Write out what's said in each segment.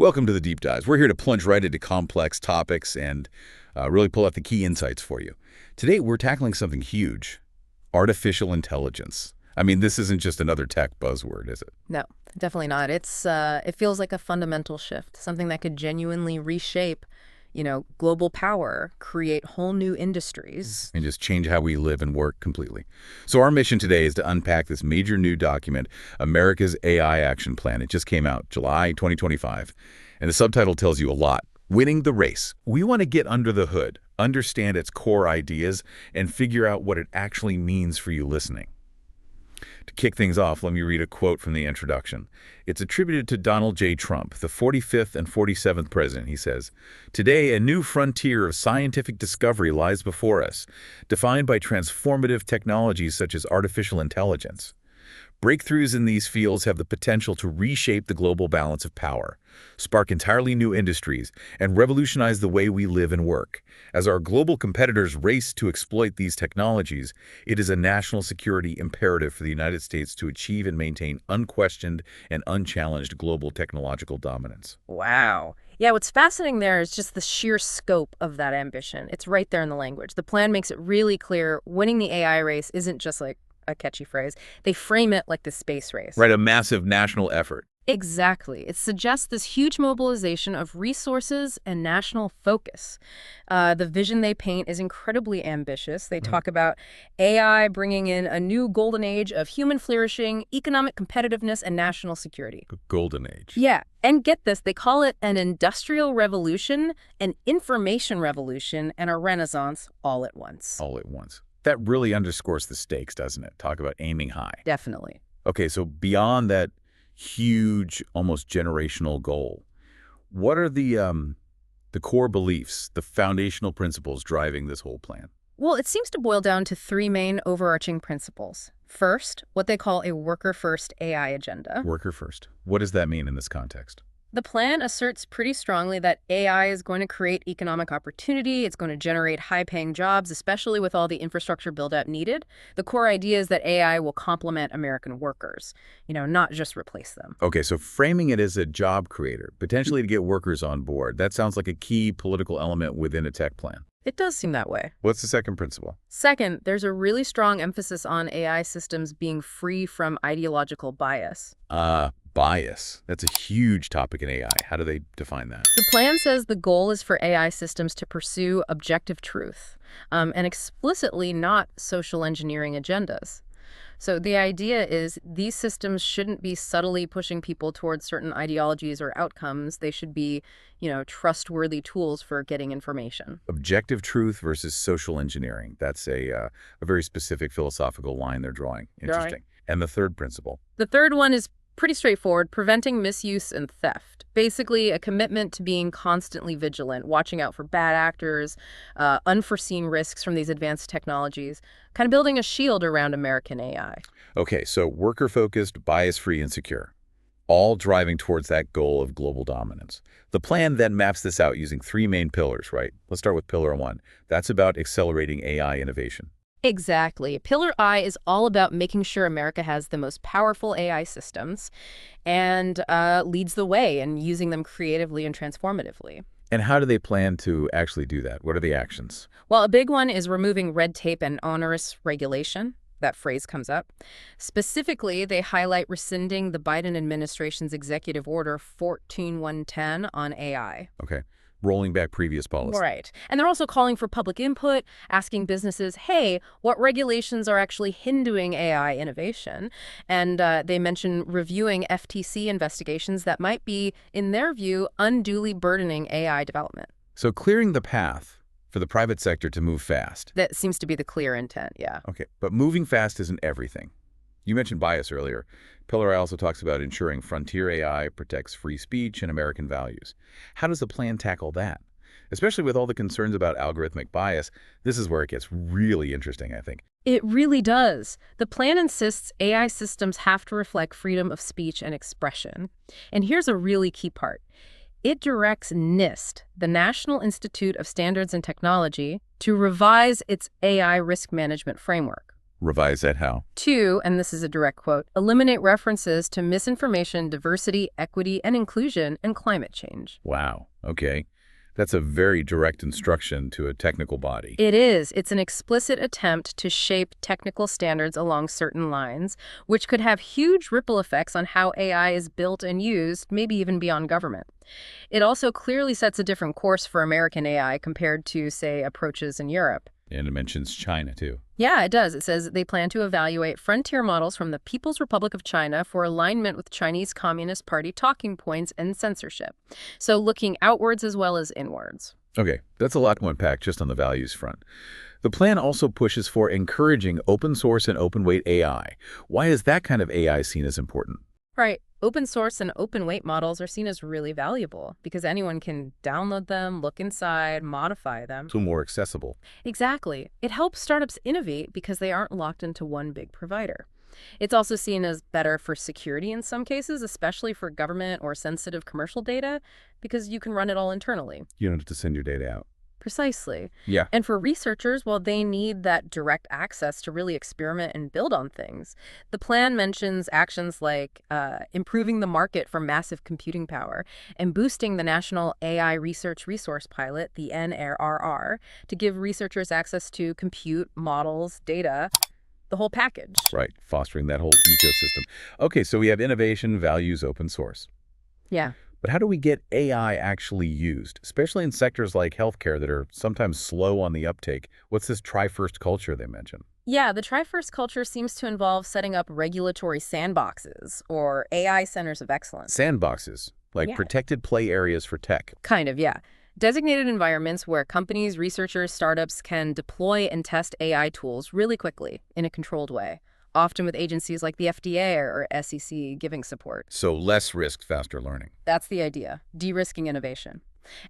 Welcome to the Deep Dives. We're here to plunge right into complex topics and really pull out the key insights for you. Today, we're tackling something huge, artificial intelligence. I mean, this isn't just another tech buzzword, is it? No, definitely not. It feels like a fundamental shift, something that could genuinely reshape, global power, create whole new industries. And just change how we live and work completely. So our mission today is to unpack this major new document, America's AI Action Plan. It just came out, July 2025. And the subtitle tells you a lot. Winning the race. We want to get under the hood, understand its core ideas, and figure out what it actually means for you listening. To kick things off, let me read a quote from the introduction. It's attributed to Donald J. Trump, the 45th and 47th president. He says, "Today, a new frontier of scientific discovery lies before us, defined by transformative technologies such as artificial intelligence. Breakthroughs in these fields have the potential to reshape the global balance of power, spark entirely new industries, and revolutionize the way we live and work. As our global competitors race to exploit these technologies, it is a national security imperative for the United States to achieve and maintain unquestioned and unchallenged global technological dominance." Wow. Yeah, what's fascinating there is just the sheer scope of that ambition. It's right there in the language. The plan makes it really clear winning the AI race isn't just like a catchy phrase. They frame it like the space race. Right, a massive national effort. Exactly. It suggests this huge mobilization of resources and national focus. The vision they paint is incredibly ambitious. They talk about AI bringing in a new golden age of human flourishing, economic competitiveness, and national security. Golden age. Yeah. And get this, they call it an industrial revolution, an information revolution, and a renaissance all at once. All at once. That really underscores the stakes, doesn't it? Talk about aiming high. Definitely. Okay, so beyond that huge, almost generational goal, what are the core beliefs, the foundational principles driving this whole plan? Well, it seems to boil down to three main overarching principles. First, what they call a worker-first AI agenda. Worker first. What does that mean in this context? The plan asserts pretty strongly that AI is going to create economic opportunity. It's going to generate high-paying jobs, especially with all the infrastructure build-out needed. The core idea is that AI will complement American workers, not just replace them. Okay, so framing it as a job creator, potentially to get workers on board, that sounds like a key political element within a tech plan. It does seem that way. What's the second principle? Second, there's a really strong emphasis on AI systems being free from ideological bias. Bias. That's a huge topic in AI. How do they define that? The plan says the goal is for AI systems to pursue objective truth, and explicitly not social engineering agendas. So the idea is these systems shouldn't be subtly pushing people towards certain ideologies or outcomes. They should be, trustworthy tools for getting information. Objective truth versus social engineering. That's a very specific philosophical line they're drawing. Interesting. And the third principle? The third one is pretty straightforward: preventing misuse and theft. Basically, a commitment to being constantly vigilant, watching out for bad actors, unforeseen risks from these advanced technologies, kind of building a shield around American AI. Okay, so worker-focused, bias-free, and secure, all driving towards that goal of global dominance. The plan then maps this out using three main pillars, right? Let's start with pillar one. That's about accelerating AI innovation. Exactly. Pillar I is all about making sure America has the most powerful AI systems and leads the way in using them creatively and transformatively. And how do they plan to actually do that? What are the actions? Well, a big one is removing red tape and onerous regulation. That phrase comes up. Specifically, they highlight rescinding the Biden administration's executive order 14110 on AI. Okay. Rolling back previous policy. Right. And they're also calling for public input, asking businesses, hey, what regulations are actually hindering AI innovation? And they mention reviewing FTC investigations that might be, in their view, unduly burdening AI development. So clearing the path for the private sector to move fast. That seems to be the clear intent, yeah. Okay, but moving fast isn't everything. You mentioned bias earlier. Pillar I also talks about ensuring frontier AI protects free speech and American values. How does the plan tackle that? Especially with all the concerns about algorithmic bias, this is where it gets really interesting, I think. It really does. The plan insists AI systems have to reflect freedom of speech and expression. And here's a really key part. It directs NIST, the National Institute of Standards and Technology, to revise its AI risk management framework. Revise that how? 2, and this is a direct quote, eliminate references to misinformation, diversity, equity, and inclusion, and climate change. Wow. Okay. That's a very direct instruction to a technical body. It is. It's an explicit attempt to shape technical standards along certain lines, which could have huge ripple effects on how AI is built and used, maybe even beyond government. It also clearly sets a different course for American AI compared to, say, approaches in Europe. And it mentions China, too. Yeah, it does. It says they plan to evaluate frontier models from the People's Republic of China for alignment with Chinese Communist Party talking points and censorship. So looking outwards as well as inwards. Okay, that's a lot to unpack just on the values front. The plan also pushes for encouraging open source and open weight AI. Why is that kind of AI seen as important? Right. Open source and open weight models are seen as really valuable because anyone can download them, look inside, modify them. So more accessible. Exactly. It helps startups innovate because they aren't locked into one big provider. It's also seen as better for security in some cases, especially for government or sensitive commercial data, because you can run it all internally. You don't have to send your data out. Precisely. Yeah. And for researchers, well, they need that direct access to really experiment and build on things. The plan mentions actions like improving the market for massive computing power and boosting the National AI Research Resource Pilot, the NRRR, to give researchers access to compute, models, data, the whole package. Right, fostering that whole ecosystem. Okay, so we have innovation, values, open source. Yeah. But how do we get AI actually used, especially in sectors like healthcare that are sometimes slow on the uptake? What's this try-first culture they mention? Yeah, the try-first culture seems to involve setting up regulatory sandboxes or AI centers of excellence. Sandboxes, like Yeah. protected play areas for tech. Kind of, yeah. Designated environments where companies, researchers, startups can deploy and test AI tools really quickly in a controlled way, often with agencies like the FDA or SEC giving support. So less risk, faster learning. That's the idea, de-risking innovation.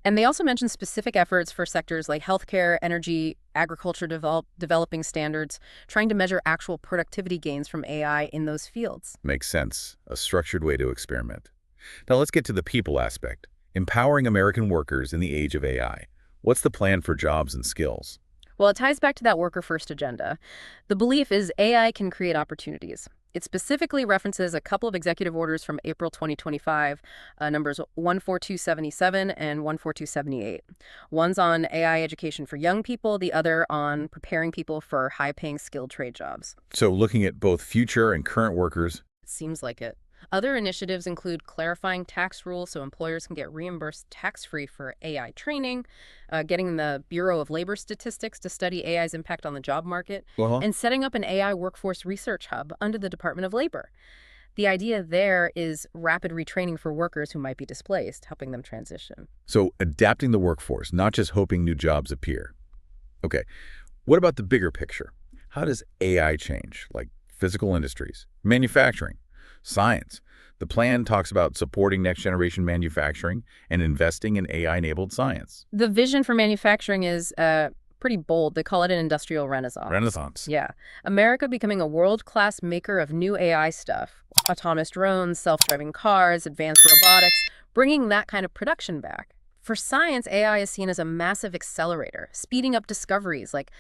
And they also mention specific efforts for sectors like healthcare, energy, agriculture, developing standards, trying to measure actual productivity gains from AI in those fields. Makes sense. A structured way to experiment. Now let's get to the people aspect. Empowering American workers in the age of AI. What's the plan for jobs and skills? Well, it ties back to that worker-first agenda. The belief is AI can create opportunities. It specifically references a couple of executive orders from April 2025, numbers 14277 and 14278. One's on AI education for young people, the other on preparing people for high-paying skilled trade jobs. So looking at both future and current workers. It seems like it. Other initiatives include clarifying tax rules so employers can get reimbursed tax-free for AI training, getting the Bureau of Labor Statistics to study AI's impact on the job market, and setting up an AI workforce research hub under the Department of Labor. The idea there is rapid retraining for workers who might be displaced, helping them transition. So adapting the workforce, not just hoping new jobs appear. Okay, what about the bigger picture? How does AI change, like physical industries, manufacturing, science? The plan talks about supporting next-generation manufacturing and investing in AI-enabled science. The vision for manufacturing is pretty bold. They call it an industrial renaissance. Renaissance. Yeah. America becoming a world-class maker of new AI stuff. Autonomous drones, self-driving cars, advanced robotics, bringing that kind of production back. For science, AI is seen as a massive accelerator, speeding up discoveries like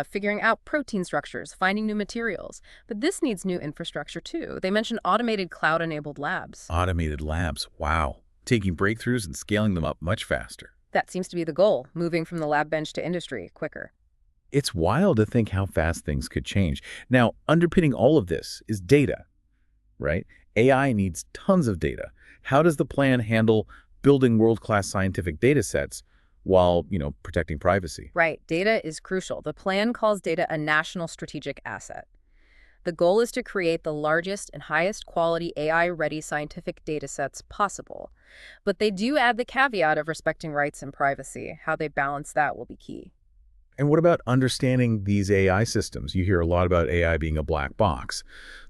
figuring out protein structures, finding new materials. But this needs new infrastructure, too. They mentioned automated cloud-enabled labs. Automated labs, wow. Taking breakthroughs and scaling them up much faster. That seems to be the goal, moving from the lab bench to industry quicker. It's wild to think how fast things could change. Now, underpinning all of this is data, right? AI needs tons of data. How does the plan handle building world-class scientific data sets while, protecting privacy? Right. Data is crucial. The plan calls data a national strategic asset. The goal is to create the largest and highest quality AI-ready scientific data sets possible. But they do add the caveat of respecting rights and privacy. How they balance that will be key. And what about understanding these AI systems? You hear a lot about AI being a black box.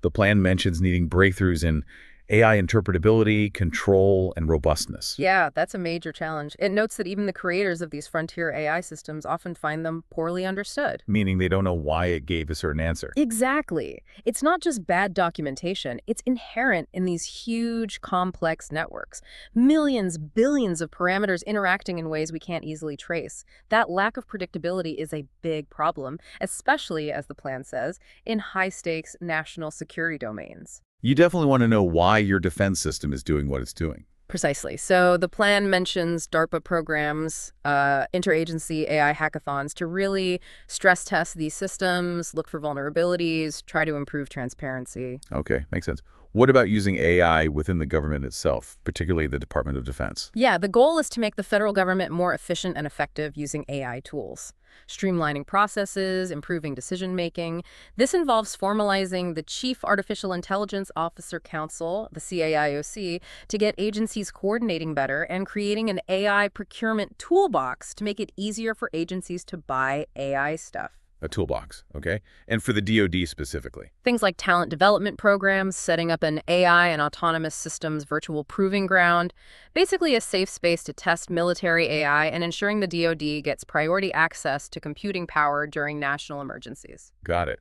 The plan mentions needing breakthroughs in AI interpretability, control, and robustness. Yeah, that's a major challenge. It notes that even the creators of these frontier AI systems often find them poorly understood. Meaning they don't know why it gave a certain answer. Exactly. It's not just bad documentation, it's inherent in these huge, complex networks. Millions, billions of parameters interacting in ways we can't easily trace. That lack of predictability is a big problem, especially, as the plan says, in high-stakes national security domains. You definitely want to know why your defense system is doing what it's doing. Precisely. So the plan mentions DARPA programs, interagency AI hackathons to really stress test these systems, look for vulnerabilities, try to improve transparency. Okay, makes sense. What about using AI within the government itself, particularly the Department of Defense? Yeah, the goal is to make the federal government more efficient and effective using AI tools, streamlining processes, improving decision-making. This involves formalizing the Chief Artificial Intelligence Officer Council, the CAIOC, to get agencies coordinating better and creating an AI procurement toolbox to make it easier for agencies to buy AI stuff. A toolbox, okay? And for the DoD specifically? Things like talent development programs, setting up an AI and autonomous systems virtual proving ground, basically a safe space to test military AI and ensuring the DoD gets priority access to computing power during national emergencies. Got it.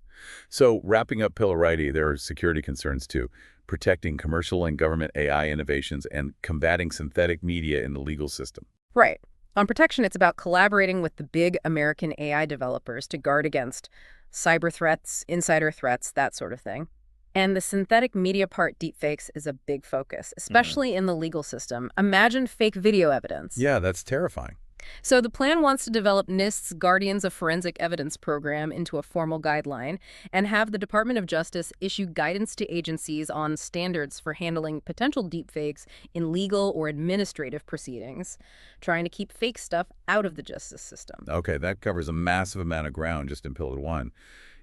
So wrapping up Pillar Righty, there are security concerns too. Protecting commercial and government AI innovations and combating synthetic media in the legal system. Right. On protection, it's about collaborating with the big American AI developers to guard against cyber threats, insider threats, that sort of thing. And the synthetic media part, deepfakes, is a big focus, especially in the legal system. Imagine fake video evidence. Yeah, that's terrifying. So the plan wants to develop NIST's Guardians of Forensic Evidence program into a formal guideline and have the Department of Justice issue guidance to agencies on standards for handling potential deepfakes in legal or administrative proceedings, trying to keep fake stuff out of the justice system. Okay, that covers a massive amount of ground just in Pillar 1.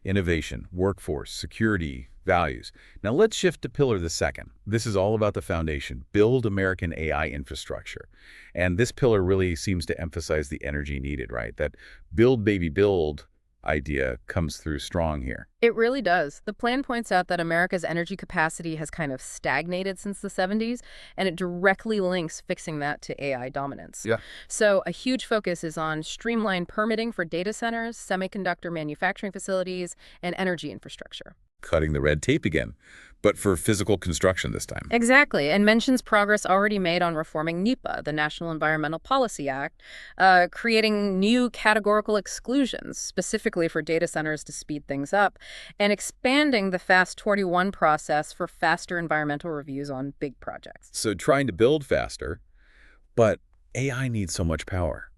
Innovation, workforce, security, values. Now let's shift to Pillar the second. This is all about the foundation, build American AI infrastructure. And this pillar really seems to emphasize the energy needed, right? That build, baby, build idea comes through strong here. It really does. The plan points out that America's energy capacity has kind of stagnated since the 70s, and it directly links fixing that to AI dominance. Yeah. So a huge focus is on streamlined permitting for data centers, semiconductor manufacturing facilities, and energy infrastructure. Cutting the red tape again, but for physical construction this time. Exactly, and mentions progress already made on reforming NEPA, the National Environmental Policy Act, creating new categorical exclusions specifically for data centers to speed things up, and expanding the FAST-41 process for faster environmental reviews on big projects. So trying to build faster, but AI needs so much power.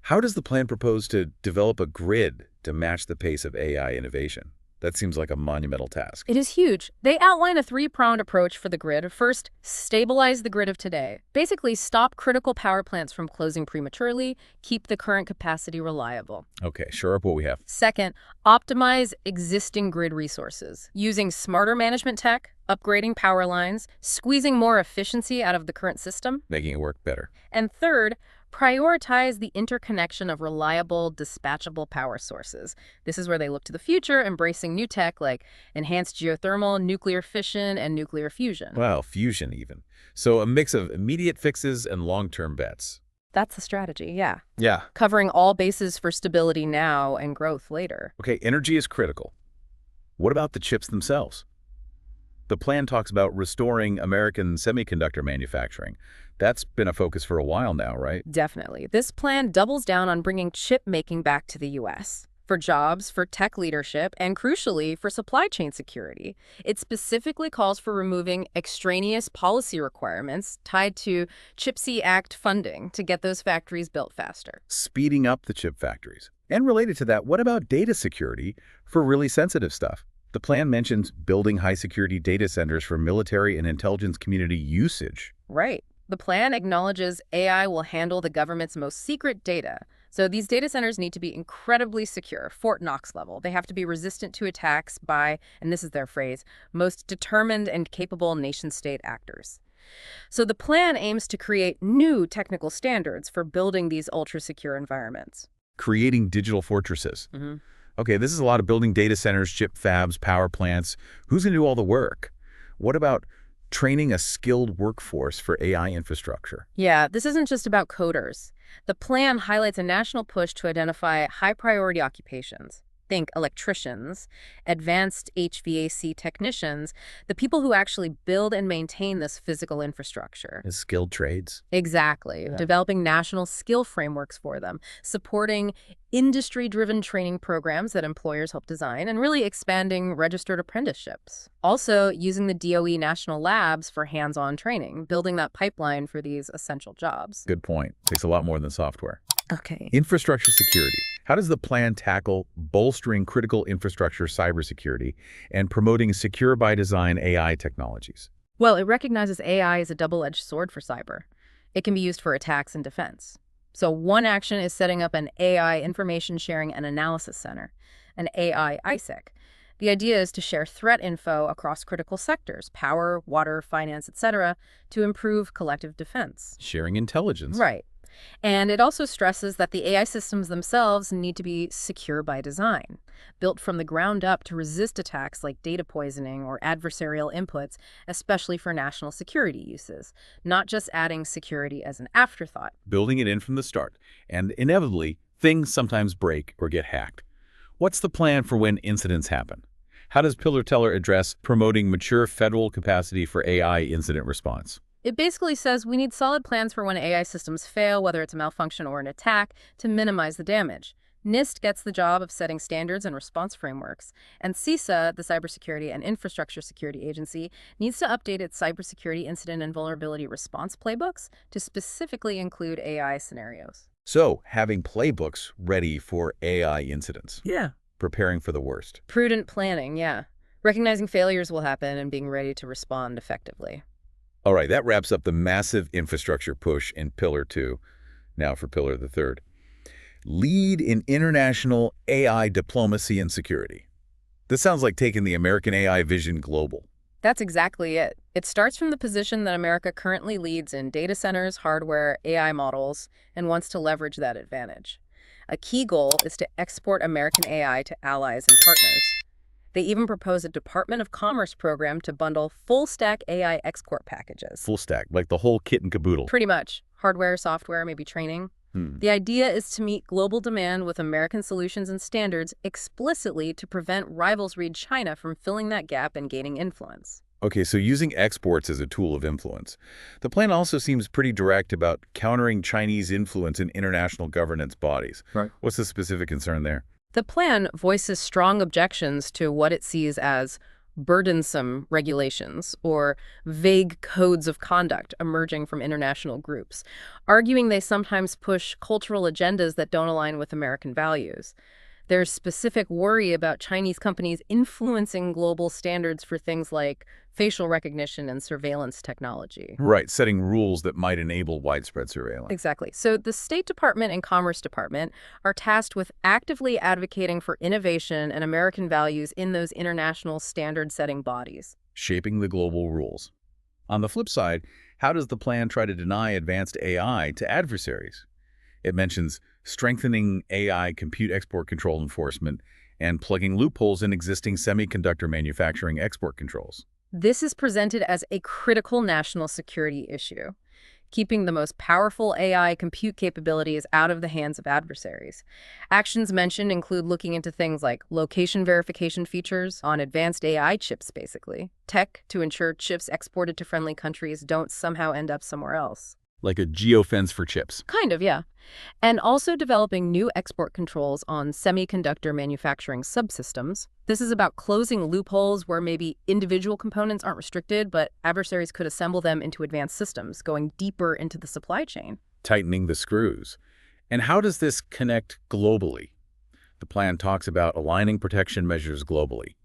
How does the plan propose to develop a grid to match the pace of AI innovation? That seems like a monumental task. It is huge. They outline a three-pronged approach for the grid. First, stabilize the grid of today. Basically, stop critical power plants from closing prematurely, keep the current capacity reliable. Okay, shore up what we have. Second, optimize existing grid resources, using smarter management tech, upgrading power lines, squeezing more efficiency out of the current system. Making it work better. And third, prioritize the interconnection of reliable, dispatchable power sources. This is where they look to the future, embracing new tech like enhanced geothermal, nuclear fission, and nuclear fusion. Wow, fusion even. So a mix of immediate fixes and long-term bets. That's the strategy, yeah. Yeah. Covering all bases for stability now and growth later. Okay, energy is critical. What about the chips themselves? The plan talks about restoring American semiconductor manufacturing. That's been a focus for a while now, right? Definitely. This plan doubles down on bringing chip making back to the U.S. for jobs, for tech leadership, and crucially, for supply chain security. It specifically calls for removing extraneous policy requirements tied to CHIPS Act funding to get those factories built faster. Speeding up the chip factories. And related to that, what about data security for really sensitive stuff? The plan mentions building high-security data centers for military and intelligence community usage. Right. The plan acknowledges AI will handle the government's most secret data. So these data centers need to be incredibly secure, Fort Knox level. They have to be resistant to attacks by, and this is their phrase, most determined and capable nation-state actors. So the plan aims to create new technical standards for building these ultra-secure environments. Creating digital fortresses. Okay, this is a lot of building data centers, chip fabs, power plants. Who's going to do all the work? What about training a skilled workforce for AI infrastructure. Yeah, this isn't just about coders. The plan highlights a national push to identify high-priority occupations. Think electricians, advanced HVAC technicians, the people who actually build and maintain this physical infrastructure. As skilled trades. Exactly. Yeah. Developing national skill frameworks for them, supporting industry-driven training programs that employers help design, and really expanding registered apprenticeships. Also, using the DOE national labs for hands-on training, building that pipeline for these essential jobs. Good point. Takes a lot more than software. Okay. Infrastructure security. How does the plan tackle bolstering critical infrastructure cybersecurity and promoting secure-by-design AI technologies? Well, it recognizes AI as a double-edged sword for cyber. It can be used for attacks and defense. So one action is setting up an AI Information Sharing and Analysis Center, an AI ISAC. The idea is to share threat info across critical sectors, power, water, finance, etc., to improve collective defense. Sharing intelligence. Right. And it also stresses that the AI systems themselves need to be secure by design, built from the ground up to resist attacks like data poisoning or adversarial inputs, especially for national security uses, not just adding security as an afterthought. Building it in from the start. And inevitably, things sometimes break or get hacked. What's the plan for when incidents happen? How does Pillar Teller address promoting mature federal capacity for AI incident response? It basically says we need solid plans for when AI systems fail, whether it's a malfunction or an attack, to minimize the damage. NIST gets the job of setting standards and response frameworks, and CISA, the Cybersecurity and Infrastructure Security Agency, needs to update its cybersecurity incident and vulnerability response playbooks to specifically include AI scenarios. So, having playbooks ready for AI incidents. Yeah. Preparing for the worst. Prudent planning, yeah. Recognizing failures will happen and being ready to respond effectively. All right, that wraps up the massive infrastructure push in Pillar 2. Now for Pillar the third. Lead in international AI diplomacy and security. This sounds like taking the American AI vision global. That's exactly it. It starts from the position that America currently leads in data centers, hardware, AI models, and wants to leverage that advantage. A key goal is to export American AI to allies and partners. They even propose a Department of Commerce program to bundle full-stack AI export packages. Full stack, like the whole kit and caboodle. Pretty much. Hardware, software, maybe training. The idea is to meet global demand with American solutions and standards explicitly to prevent rivals read China from filling that gap and gaining influence. Okay, so using exports as a tool of influence. The plan also seems pretty direct about countering Chinese influence in international governance bodies. Right. What's the specific concern there? The plan voices strong objections to what it sees as burdensome regulations or vague codes of conduct emerging from international groups, arguing they sometimes push cultural agendas that don't align with American values. There's specific worry about Chinese companies influencing global standards for things like facial recognition and surveillance technology. Right, setting rules that might enable widespread surveillance. Exactly. So the State Department and Commerce Department are tasked with actively advocating for innovation and American values in those international standard-setting bodies. Shaping the global rules. On the flip side, how does the plan try to deny advanced AI to adversaries? It mentions strengthening AI compute export control enforcement and plugging loopholes in existing semiconductor manufacturing export controls. This is presented as a critical national security issue, keeping the most powerful AI compute capabilities out of the hands of adversaries. Actions mentioned include looking into things like location verification features on advanced AI chips, basically, tech to ensure chips exported to friendly countries don't somehow end up somewhere else. Like a geofence for chips. Kind of, yeah. And also developing new export controls on semiconductor manufacturing subsystems. This is about closing loopholes where maybe individual components aren't restricted, but adversaries could assemble them into advanced systems, going deeper into the supply chain. Tightening the screws. And how does this connect globally? The plan talks about aligning protection measures globally.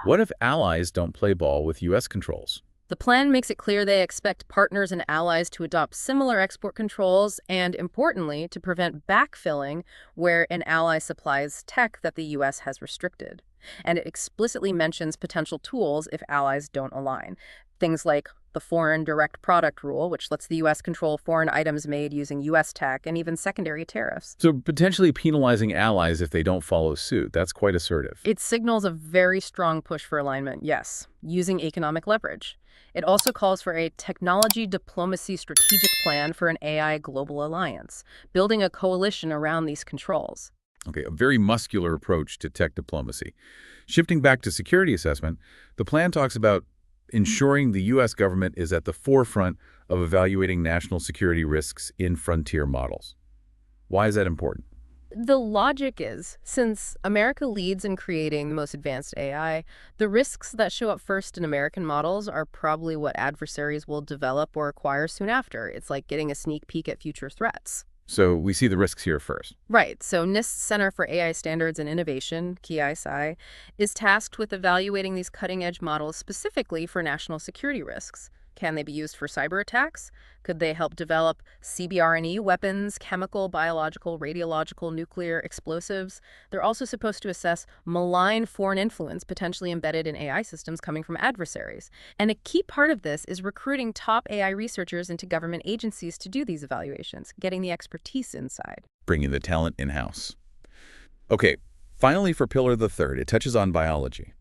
What if allies don't play ball with U.S. controls? The plan makes it clear they expect partners and allies to adopt similar export controls and, importantly, to prevent backfilling where an ally supplies tech that the U.S. has restricted. And it explicitly mentions potential tools if allies don't align. Things like the foreign direct product rule, which lets the U.S. control foreign items made using U.S. tech, and even secondary tariffs. So potentially penalizing allies if they don't follow suit. That's quite assertive. It signals a very strong push for alignment, yes, using economic leverage. It also calls for a technology diplomacy strategic plan for an AI global alliance, building a coalition around these controls. Okay, a very muscular approach to tech diplomacy. Shifting back to security assessment, the plan talks about ensuring the U.S. government is at the forefront of evaluating national security risks in frontier models. Why is that important? The logic is, since America leads in creating the most advanced AI, the risks that show up first in American models are probably what adversaries will develop or acquire soon after. It's like getting a sneak peek at future threats. So we see the risks here first. Right. So NIST's Center for AI Standards and Innovation, KISI, is tasked with evaluating these cutting-edge models specifically for national security risks. Can they be used for cyber attacks? Could they help develop CBRNE weapons, chemical, biological, radiological, nuclear, explosives? They're also supposed to assess malign foreign influence potentially embedded in AI systems coming from adversaries. And a key part of this is recruiting top AI researchers into government agencies to do these evaluations, getting the expertise inside. Bringing the talent in-house. Okay, finally for pillar the third, it touches on biology.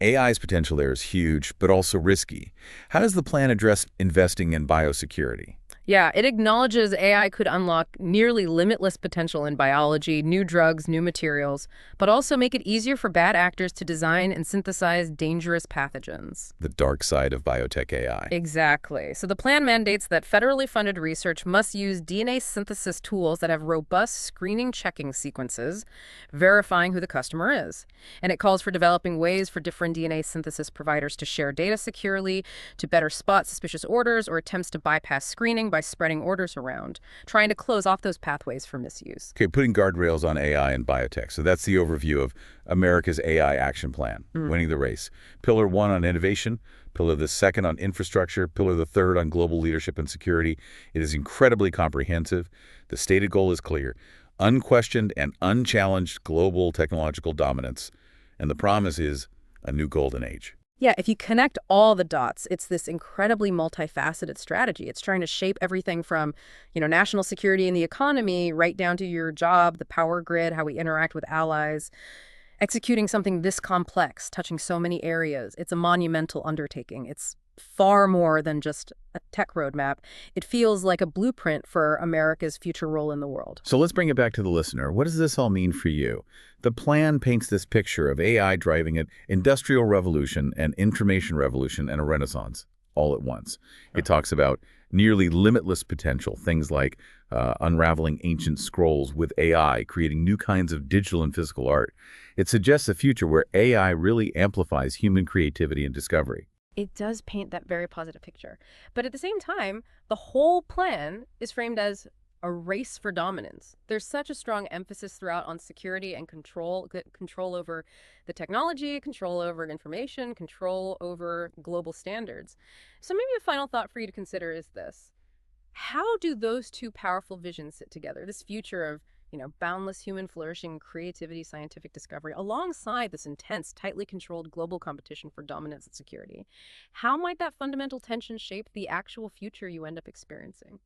AI's potential there is huge, but also risky. How does the plan address investing in biosecurity? Yeah, it acknowledges AI could unlock nearly limitless potential in biology, new drugs, new materials, but also make it easier for bad actors to design and synthesize dangerous pathogens. The dark side of biotech AI. Exactly. So the plan mandates that federally funded research must use DNA synthesis tools that have robust screening checking sequences, verifying who the customer is. And it calls for developing ways for different DNA synthesis providers to share data securely, to better spot suspicious orders or attempts to bypass screening by spreading orders around, trying to close off those pathways for misuse. Okay, putting guardrails on AI and biotech. So that's the overview of America's AI action plan, winning the race. Pillar 1 on innovation, pillar the second on infrastructure, pillar the third on global leadership and security. It is incredibly comprehensive. The stated goal is clear: unquestioned and unchallenged global technological dominance. And the promise is a new golden age. Yeah, if you connect all the dots, it's this incredibly multifaceted strategy. It's trying to shape everything from, national security and the economy right down to your job, the power grid, how we interact with allies. Executing something this complex, touching so many areas, it's a monumental undertaking. It's far more than just a tech roadmap. It feels like a blueprint for America's future role in the world. So let's bring it back to the listener. What does this all mean for you? The plan paints this picture of AI driving an industrial revolution, an information revolution, and a renaissance all at once. It talks about nearly limitless potential, things like unraveling ancient scrolls with AI, creating new kinds of digital and physical art. It suggests a future where AI really amplifies human creativity and discovery. It does paint that very positive picture. But at the same time, the whole plan is framed as a race for dominance. There's such a strong emphasis throughout on security and control over the technology, control over information, control over global standards. So maybe a final thought for you to consider is this. How do those two powerful visions sit together? This future of boundless human flourishing, creativity, scientific discovery, alongside this intense, tightly controlled global competition for dominance and security. How might that fundamental tension shape the actual future you end up experiencing?